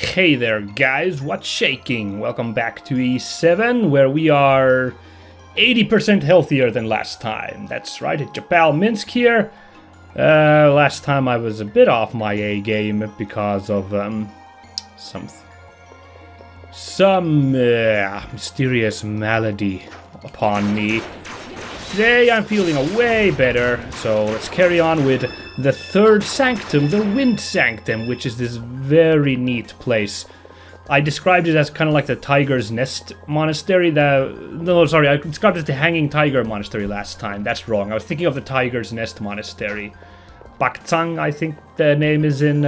Hey there guys, what's shaking? Welcome back to E7, where we are 80% healthier than last time. That's right, it's your pal Minsk here. Last time I was a bit off my A game because of some mysterious malady upon me. Today I'm feeling way better, so let's carry on with the third sanctum, the Wind Sanctum, which is this very neat place. I described it as kind of like the Tiger's Nest Monastery. I described it as the Hanging Tiger Monastery last time. That's wrong. I was thinking of the Tiger's Nest Monastery. Baktsang, I think the name is in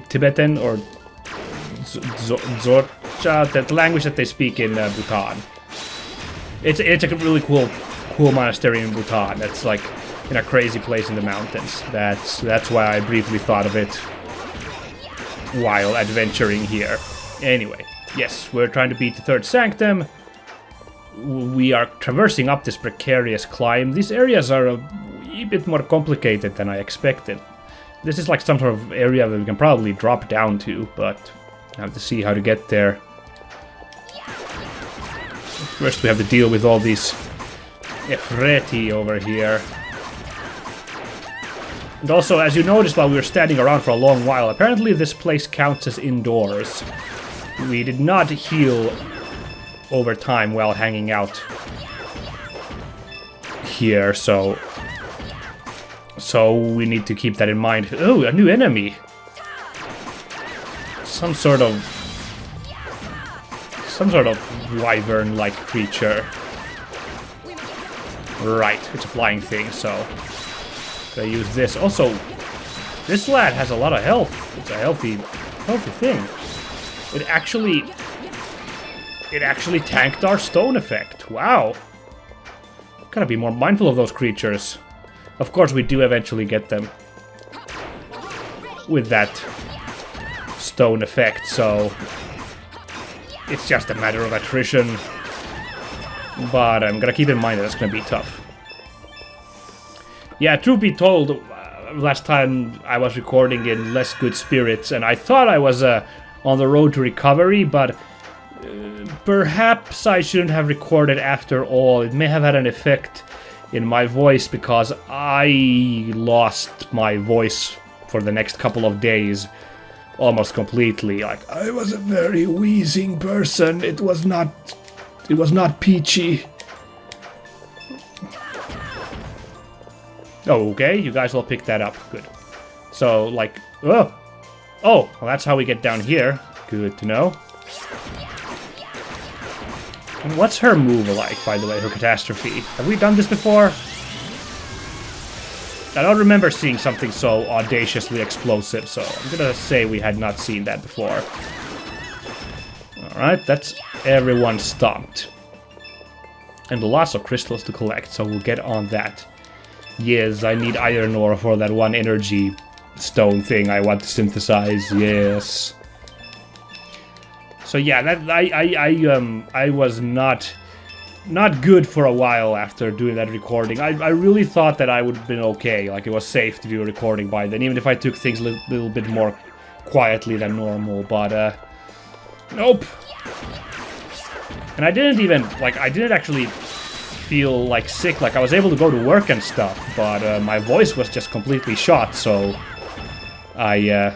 Tibetan, or Dzorcha, the language that they speak in Bhutan. It's a really cool monastery in Bhutan. That's like in a crazy place in the mountains. That's why I briefly thought of it while adventuring here. Anyway, yes, we're trying to beat the third sanctum. We are traversing up this precarious climb. These areas are a wee bit more complicated than I expected. This is like some sort of area that we can probably drop down to, but I have to see how to get there. First we have to deal with all these Efreti over here. And also, as you noticed while we were standing around for a long while, apparently this place counts as indoors. We did not heal over time while hanging out here, so we need to keep that in mind. Oh, a new enemy! Some sort of wyvern-like creature. Right, it's a flying thing, so I use this. Also, this lad has a lot of health. It's a healthy thing. It actually tanked our stone effect. Wow. Gotta be more mindful of those creatures. Of course, we do eventually get them with that stone effect, so it's just a matter of attrition. But I'm gonna keep in mind that it's gonna be tough. Yeah, truth be told, last time I was recording in less good spirits, and I thought I was on the road to recovery, but perhaps I shouldn't have recorded after all. It may have had an effect in my voice, because I lost my voice for the next couple of days almost completely. Like, I was a very wheezing person. It was not peachy. Oh, okay, you guys all picked that up. Good. So, like, oh, well, that's how we get down here. Good to know. And what's her move like, by the way, her catastrophe? Have we done this before? I don't remember seeing something so audaciously explosive, so I'm gonna say we had not seen that before. Alright, that's everyone stomped. And lots of crystals to collect, so we'll get on that. Yes, I need iron ore for that one energy stone thing I want to synthesize, yes. So yeah, I was not good for a while after doing that recording. I really thought that I would have been okay, like it was safe to do a recording by then, even if I took things a little bit more quietly than normal, but nope. And I didn't actually feel like sick, like I was able to go to work and stuff, but my voice was just completely shot, so I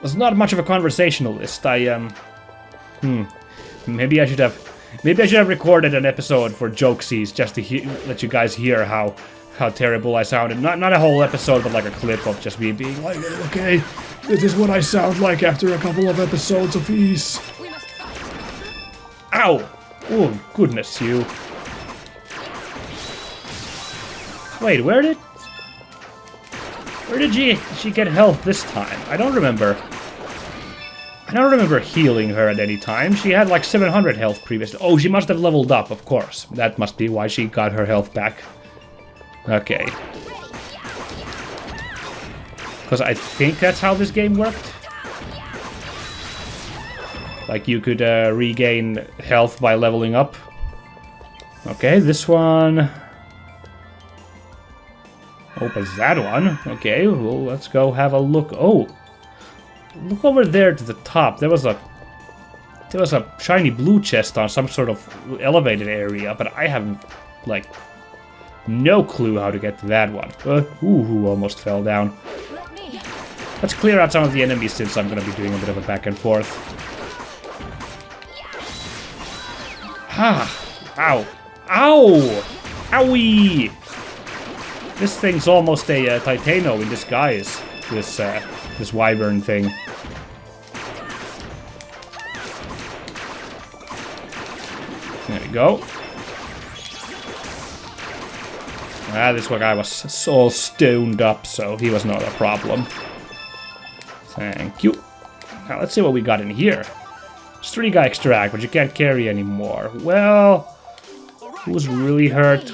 was not much of a conversationalist. Maybe I should have recorded an episode for jokesies just to let you guys hear how terrible I sounded. Not a whole episode, but like a clip of just me being like, okay, this is what I sound like after a couple of episodes of Ease. Ow! Oh, goodness you. Wait, where did she get health this time? I don't remember healing her at any time. She had like 700 health previously. Oh, she must have leveled up, of course. That must be why she got her health back. Okay. Because I think that's how this game worked. Like you could regain health by leveling up. Okay, this one opens that one. Okay, well, let's go have a look. Oh, Look over there to the top. There was a shiny blue chest on some sort of elevated area, but I have, like, no clue how to get to that one. Ooh, almost fell down. Let's clear out some of the enemies since I'm going to be doing a bit of a back and forth. Ah! Ow! Ow! Owie! This thing's almost a Titano in disguise. This wyvern thing. There we go. Ah, this guy was all stoned up, so he was not a problem. Thank you. Now let's see what we got in here. Striga extract, but you can't carry anymore. Well, who's really hurt?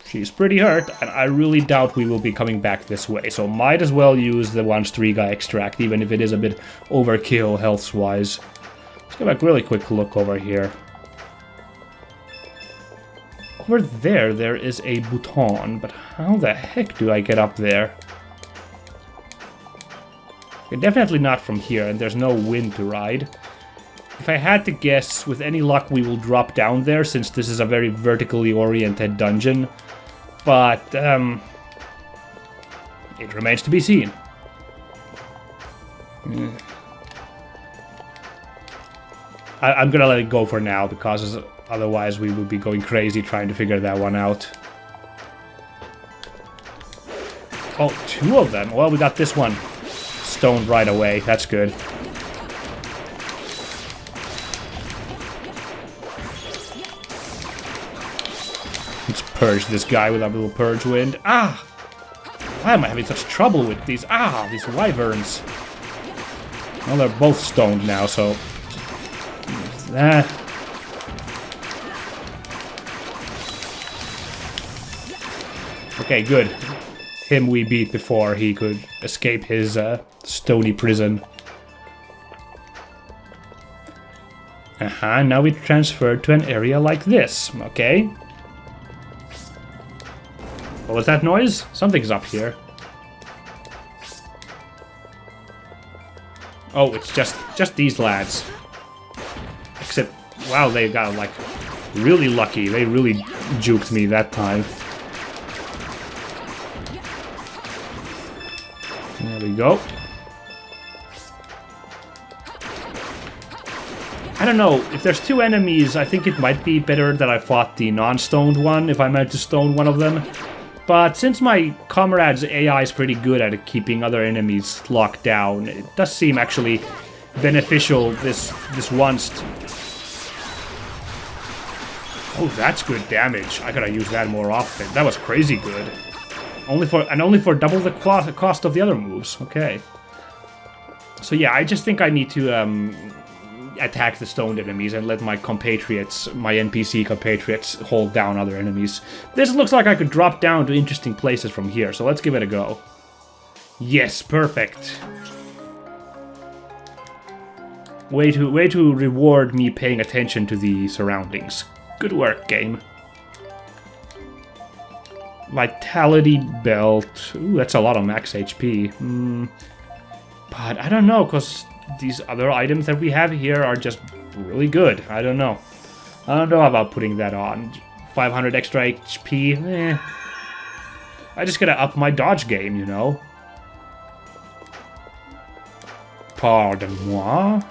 She's pretty hurt, and I really doubt we will be coming back this way, so might as well use the one Striga extract, even if it is a bit overkill health-wise. Let's give a really quick look over here. Over there is a button, but how the heck do I get up there? Okay, definitely not from here, and there's no wind to ride. If I had to guess, with any luck we will drop down there, since this is a very vertically oriented dungeon. But, it remains to be seen. I'm gonna let it go for now, because otherwise we would be going crazy trying to figure that one out. Oh, two of them? Well, we got this one stoned right away. That's good. Let's purge this guy with our little purge wind. Ah! Why am I having such trouble with these? Ah, these wyverns. Well, they're both stoned now, so... that. Okay, good. Him we beat before he could escape his stony prison. Now we transferred to an area like this. Okay. What was that noise? Something's up here. Oh, it's just these lads. Except, wow, they got, like, really lucky. They really juked me that time. There we go. I don't know, if there's two enemies, I think it might be better that I fought the non-stoned one, if I managed to stone one of them. But since my comrade's AI is pretty good at keeping other enemies locked down, it does seem actually beneficial this once. Oh, that's good damage. I gotta use that more often. That was crazy good. Only for double the cost of the other moves. Okay. So yeah, I just think I need to attack the stoned enemies and let my compatriots, my NPC compatriots, hold down other enemies. This looks like I could drop down to interesting places from here, so let's give it a go. Yes, perfect. Way to reward me paying attention to the surroundings. Good work, game. Vitality belt. Ooh, that's a lot of max HP. But I don't know, because these other items that we have here are just really good. I don't know. I don't know about putting that on. 500 extra HP, eh. I just gotta up my dodge game, you know. Pardon-moi.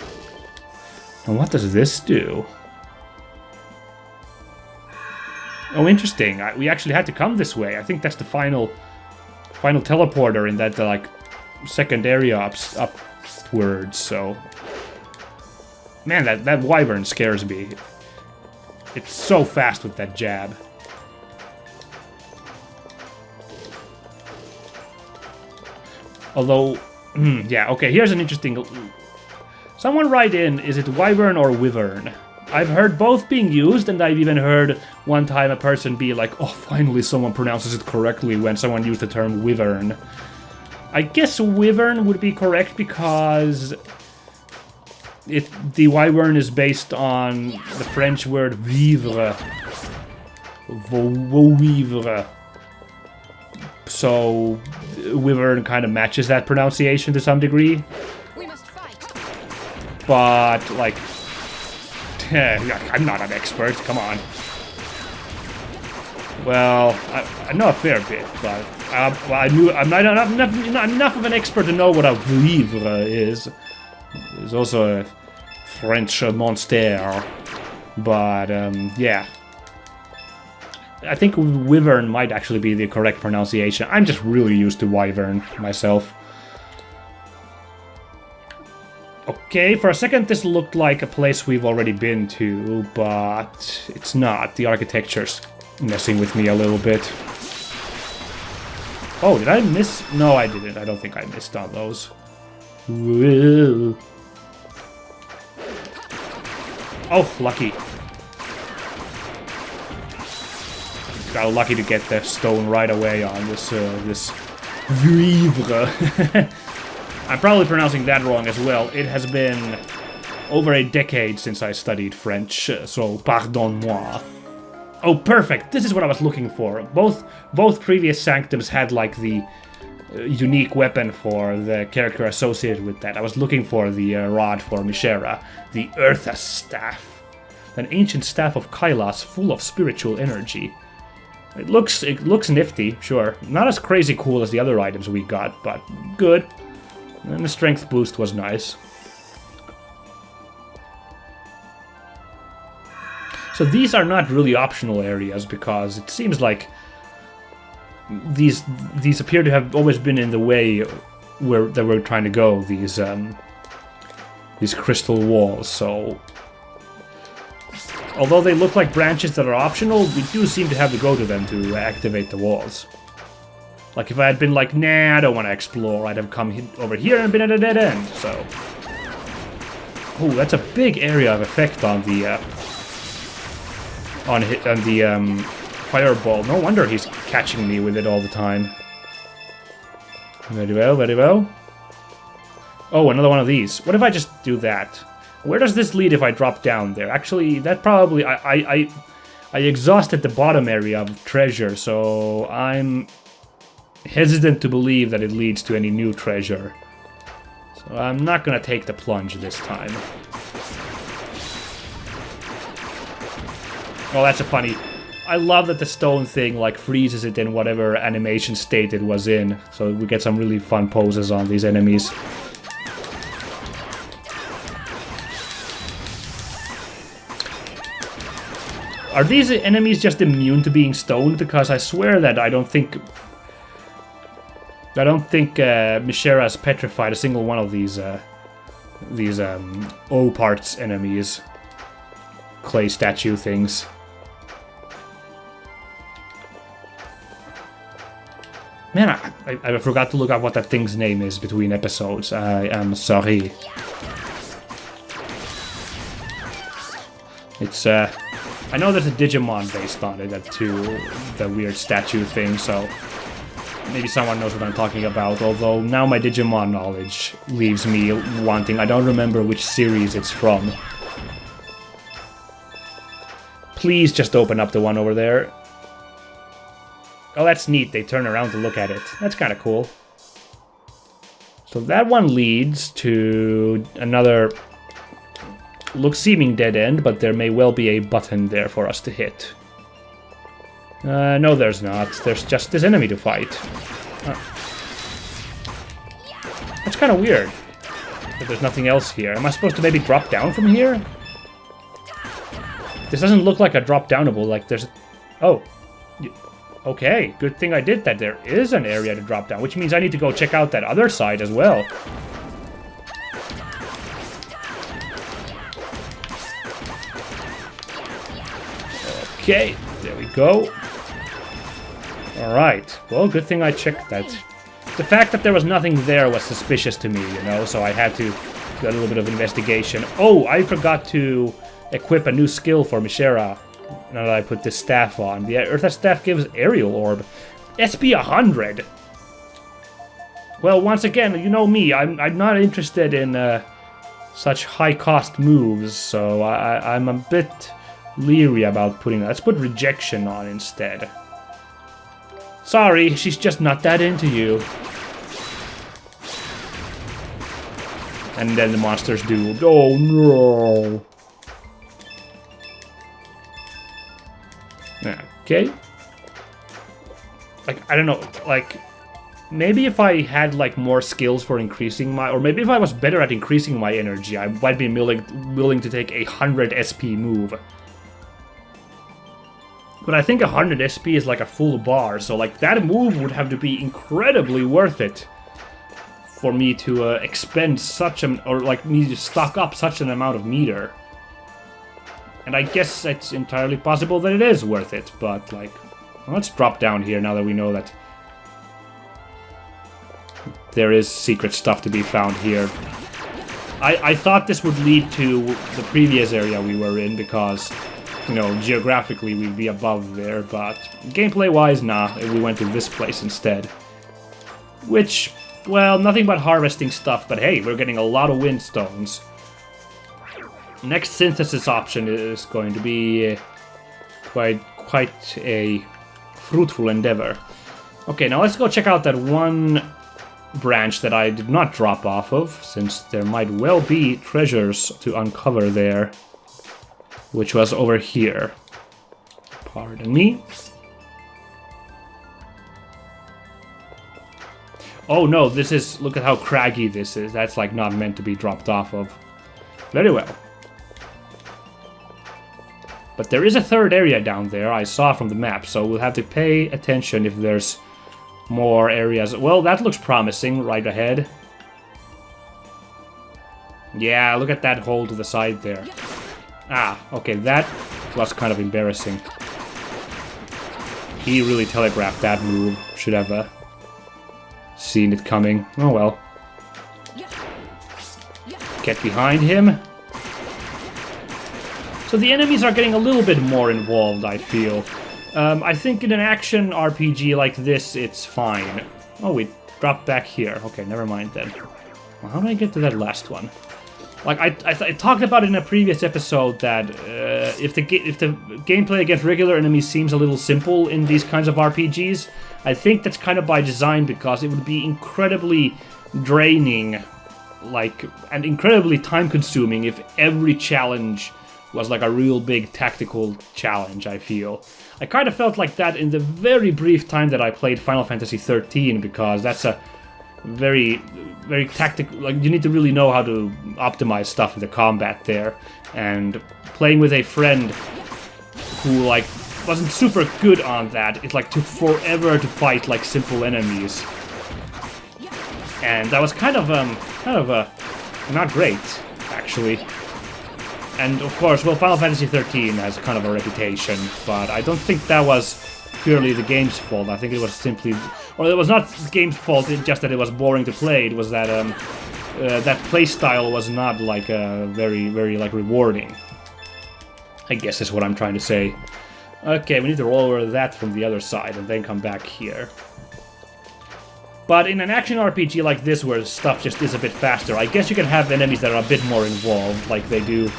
And what does this do? Oh, interesting. We actually had to come this way. I think that's the final teleporter in that, like, second area upwards, so... Man, that wyvern scares me. It's so fast with that jab. Although, yeah, okay, here's an interesting... Someone write in, is it wyvern or wyvern? I've heard both being used, and I've even heard one time a person be like, oh, finally someone pronounces it correctly when someone used the term wyvern. I guess wyvern would be correct because the wyvern is based on the French word vivre. Vivre. So Wyvern kind of matches that pronunciation to some degree. We must fight. But, like... I'm not an expert, come on. Well, I know a fair bit, but I'm not enough of an expert to know what a vivre is. There's also a French monster, but yeah. I think wyvern might actually be the correct pronunciation. I'm just really used to wyvern myself. Okay, for a second this looked like a place we've already been to, but it's not. The architecture's messing with me a little bit. Oh, did I miss? No, I didn't. I don't think I missed on those. Whoa. Oh, lucky. Got lucky to get the stone right away on this this vivre. I'm probably pronouncing that wrong as well. It has been over a decade since I studied French, so pardon-moi. Oh, perfect! This is what I was looking for. Both previous Sanctums had like the unique weapon for the character associated with that. I was looking for the rod for Mishera, the Earthas Staff, an ancient staff of Kailas full of spiritual energy. It looks nifty, sure. Not as crazy cool as the other items we got, but good. And the strength boost was nice. So these are not really optional areas because it seems like these appear to have always been in the way that we're trying to go. These crystal walls. So although they look like branches that are optional, we do seem to have to go to them to activate the walls. Like if I had been like, nah, I don't want to explore, I'd have come over here and been at a dead end. So, oh, that's a big area of effect on the fireball. No wonder he's catching me with it all the time. Very well, very well. Oh, another one of these. What if I just do that? Where does this lead if I drop down there? Actually, that probably... I exhausted the bottom area of treasure, so I'm hesitant to believe that it leads to any new treasure. So I'm not gonna take the plunge this time. Oh, that's a funny... I love that the stone thing, like, freezes it in whatever animation state it was in. So we get some really fun poses on these enemies. Are these enemies just immune to being stoned? Because I swear that I don't think Mishera has petrified a single one of these O-parts enemies. Clay statue things. Man, I forgot to look up what that thing's name is between episodes. I am sorry. It's, I know there's a Digimon based on it, the weird statue thing, so maybe someone knows what I'm talking about, although now my Digimon knowledge leaves me wanting. I don't remember which series it's from. Please just open up the one over there. Oh, that's neat. They turn around to look at it. That's kind of cool. So that one leads to another seeming dead end, but there may well be a button there for us to hit. No, there's not. There's just this enemy to fight. That's kind of weird. But there's nothing else here. Am I supposed to maybe drop down from here? This doesn't look like a drop-downable. Like there's... Oh. Okay, good thing I did that. There is an area to drop down, which means I need to go check out that other side as well. Okay, there we go. Alright, well, good thing I checked that. The fact that there was nothing there was suspicious to me, you know, so I had to do a little bit of investigation. Oh, I forgot to equip a new skill for Mishera. Now that I put this staff on. The Earth's staff gives aerial orb. SP 100! Well, once again, you know me, I'm not interested in such high-cost moves, so I'm a bit leery about putting that. Let's put rejection on instead. Sorry, she's just not that into you. And then the monsters do. Oh no! Okay. Like, I don't know, like... Maybe if I had, like, more skills for increasing my... Or maybe if I was better at increasing my energy, I might be willing to take a 100 SP move. But I think 100 SP is like a full bar, so, like, that move would have to be incredibly worth it for me to expend such an... Or, like, need to stock up such an amount of meter. And I guess it's entirely possible that it is worth it, but, like... Let's drop down here now that we know that there is secret stuff to be found here. I thought this would lead to the previous area we were in because, you know, geographically we'd be above there, but gameplay-wise, nah, we went to this place instead. Which, well, nothing but harvesting stuff, but hey, we're getting a lot of wind stones. Next synthesis option is going to be quite a fruitful endeavor. Okay, now let's go check out that one branch that I did not drop off of, since there might well be treasures to uncover there, which was over here. Pardon me. Oh no, this is... Look at how craggy this is. That's like not meant to be dropped off of. Very well. But there is a third area down there I saw from the map, so we'll have to pay attention if there's more areas. Well, that looks promising right ahead. Yeah, look at that hole to the side there. Ah, okay, that was kind of embarrassing. He really telegraphed that move. Should have seen it coming. Oh well. Get behind him. So the enemies are getting a little bit more involved, I feel. I think in an action RPG like this, it's fine. Oh, we dropped back here. Okay, never mind then. Well, how do I get to that last one? Like, I talked about in a previous episode that if the gameplay against regular enemies seems a little simple in these kinds of RPGs, I think that's kind of by design because it would be incredibly draining, like, and incredibly time-consuming if every challenge was like a real big tactical challenge, I feel. I kind of felt like that in the very brief time that I played Final Fantasy XIII, because that's a very tactical, like, you need to really know how to optimize stuff in the combat there, and playing with a friend who, like, wasn't super good on that, it, like, took forever to fight, like, simple enemies. And that was kind of not great, actually. And of course, well, Final Fantasy XIII has kind of a reputation, but I don't think that was purely the game's fault. I think it was simply... Or it was not the game's fault, it's just that it was boring to play. It was that that playstyle was not, like, very, like, rewarding. I guess is what I'm trying to say. Okay, we need to roll over that from the other side and then come back here. But in an action RPG like this, where stuff just is a bit faster, I guess you can have enemies that are a bit more involved, like they do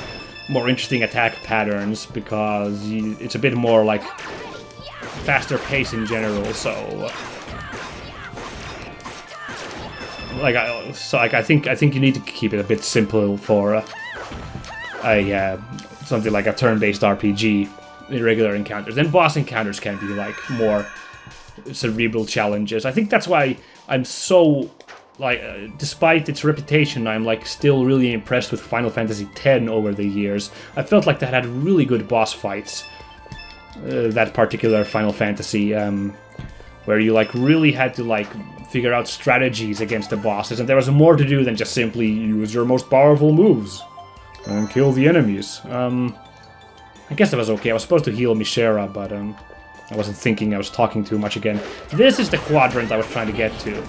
more interesting attack patterns, because it's a bit more, like, faster pace in general, so... I think you need to keep it a bit simple for something like a turn-based RPG in regular encounters. Then boss encounters can be, like, more cerebral challenges. I think that's why I'm so... Like, despite its reputation, I'm, like, still really impressed with Final Fantasy X over the years. I felt like that had really good boss fights. That particular Final Fantasy, where you, like, really had to, like, figure out strategies against the bosses, and there was more to do than just simply use your most powerful moves and kill the enemies. I guess that was okay. I was supposed to heal Mishera, but, I wasn't thinking. I was talking too much again. This is the quadrant I was trying to get to.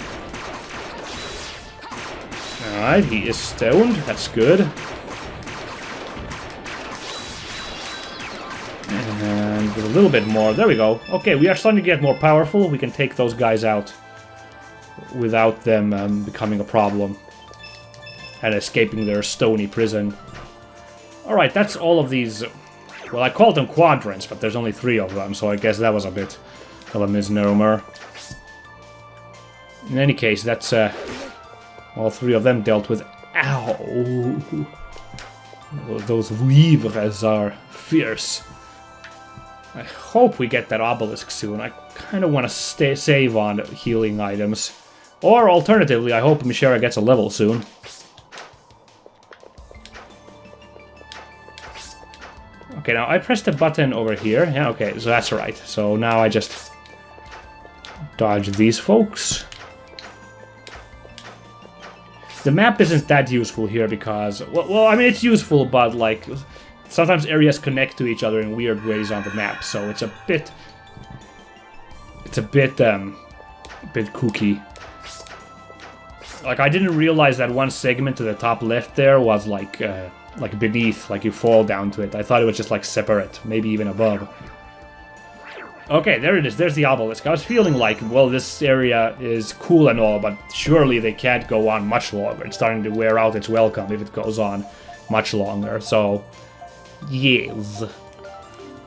Alright, he is stoned. That's good. And with a little bit more. There we go. Okay, we are starting to get more powerful. We can take those guys out without them becoming a problem and escaping their stony prison. Alright, that's all of these... Well, I called them quadrants, but there's only 3 of them, so I guess that was a bit of a misnomer. In any case, that's all three of them dealt with. Ow! Those weavers are fierce. I hope we get that obelisk soon. I kind of want to save on healing items. Or alternatively, I hope Mishera gets a level soon. Okay, now I pressed the button over here. Yeah, okay, so that's right. So now I just dodge these folks. The map isn't that useful here because, well, I mean, it's useful, but, like, sometimes areas connect to each other in weird ways on the map, so it's a bit kooky. Like, I didn't realize that one segment to the top left there was, like beneath, like you fall down to it. I thought it was just, like, separate, maybe even above. Okay, there it is. There's the obelisk. I was feeling like, well, this area is cool and all, but surely they can't go on much longer. It's starting to wear out its welcome if it goes on much longer. So, yes.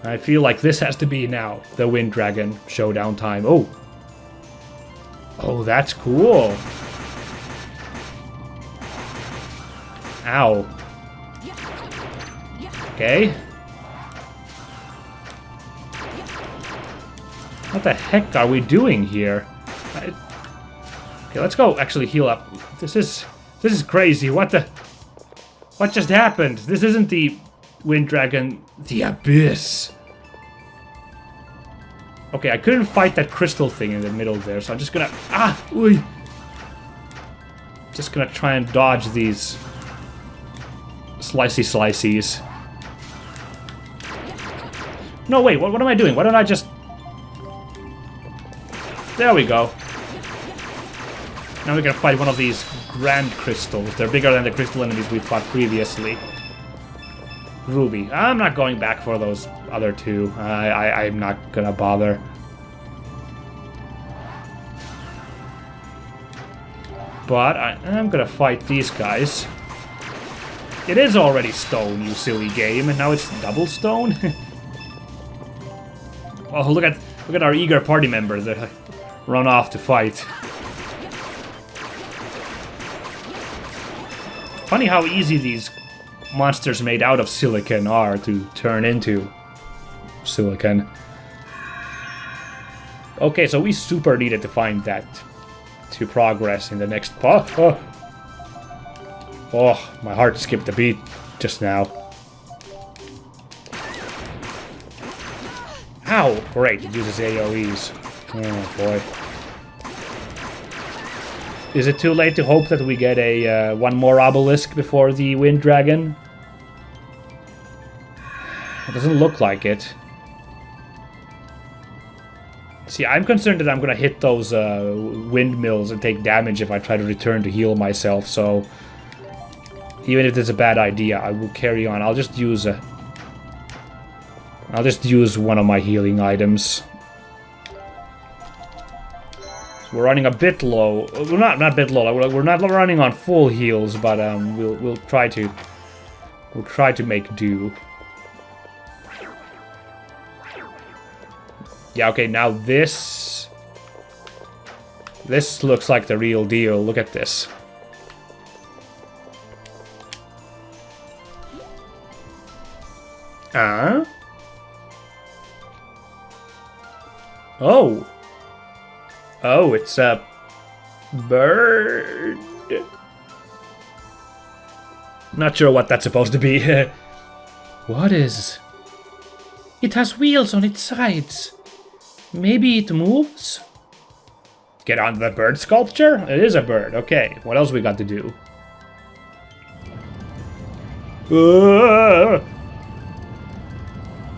I feel like this has to be now the Wind Dragon showdown time. Oh. Oh, that's cool. Ow. Okay. What the heck are we doing here? Okay, let's go actually heal up. This is crazy. What just happened? This isn't the Wind Dragon, the Abyss. Okay, I couldn't fight that crystal thing in the middle there, so I'm just gonna just gonna try and dodge these slices. No, wait, what am I doing? Why don't I just... There we go. Now we can fight one of these grand crystals. They're bigger than the crystal enemies we fought previously. Ruby. I'm not going back for those other two. I'm not gonna bother. But I'm gonna fight these guys. It is already stone, you silly game, and now it's double stone? Oh, look at our eager party members that run off to fight. Funny how easy these monsters made out of silicon are to turn into silicon. Okay, so we super needed to find that to progress in the next part. Oh, my heart skipped a beat just now. Ow! Great, it uses AoEs. Oh boy. Is it too late to hope that we get a one more obelisk before the Wind Dragon? It doesn't look like it. See, I'm concerned that I'm gonna hit those windmills and take damage if I try to return to heal myself, so... Even if it's a bad idea, I will carry on. I'll just use one of my healing items. So we're running a bit low. We're not a bit low. We're not running on full heals, but we'll try to make do. Yeah, okay, now this looks like the real deal. Look at this. Oh. Oh, it's a bird. Not sure what that's supposed to be. What is... It has wheels on its sides. Maybe it moves? Get on the bird sculpture? It is a bird. Okay, what else we got to do?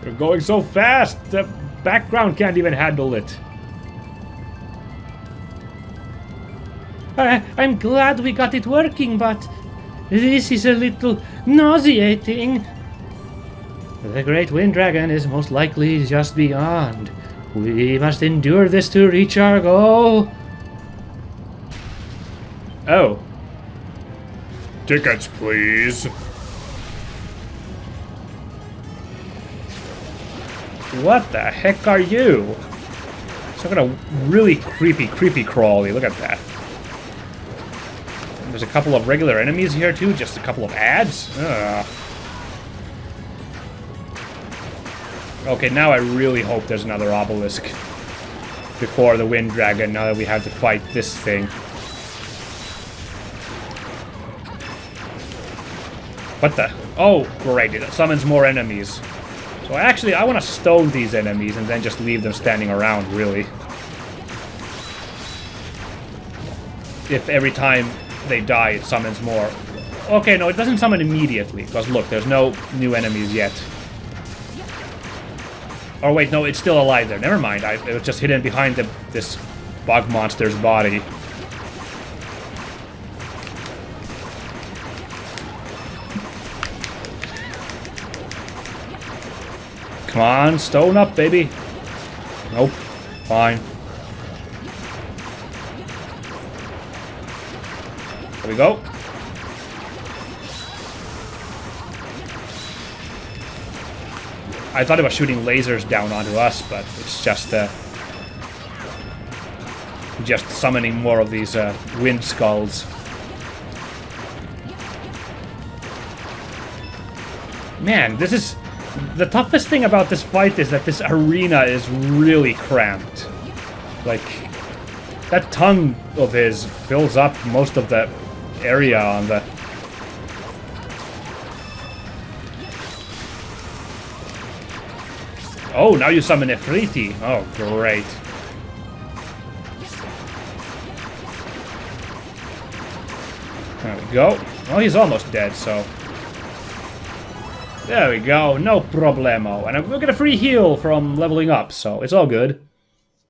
You're going so fast, the background can't even handle it. I'm glad we got it working, but this is a little nauseating. The Great Wind Dragon is most likely just beyond. We must endure this to reach our goal. Oh. Tickets, please. What the heck are you? Some kind of really creepy crawly. Look at that. There's a couple of regular enemies here too, just a couple of ads. Ugh. Okay, now I really hope there's another obelisk before the Wind Dragon, now that we have to fight this thing. What the? Oh, great, it summons more enemies. So I want to stone these enemies and then just leave them standing around, really. If every time they die, it summons more. Okay, no, it doesn't summon immediately, because look, there's no new enemies yet. Oh wait, no, it's still alive there. Never mind, it was just hidden behind this bug monster's body. Come on, stone up, baby. Nope, fine. There we go. I thought it was shooting lasers down onto us, but it's just summoning more of these wind skulls. Man, this is... The toughest thing about this fight is that this arena is really cramped. Like, that tongue of his fills up most of the area on the... Oh, now you summon Ifriti. Oh, great. There we go. Well, he's almost dead, so... There we go, no problemo. And we'll get a free heal from leveling up, so it's all good.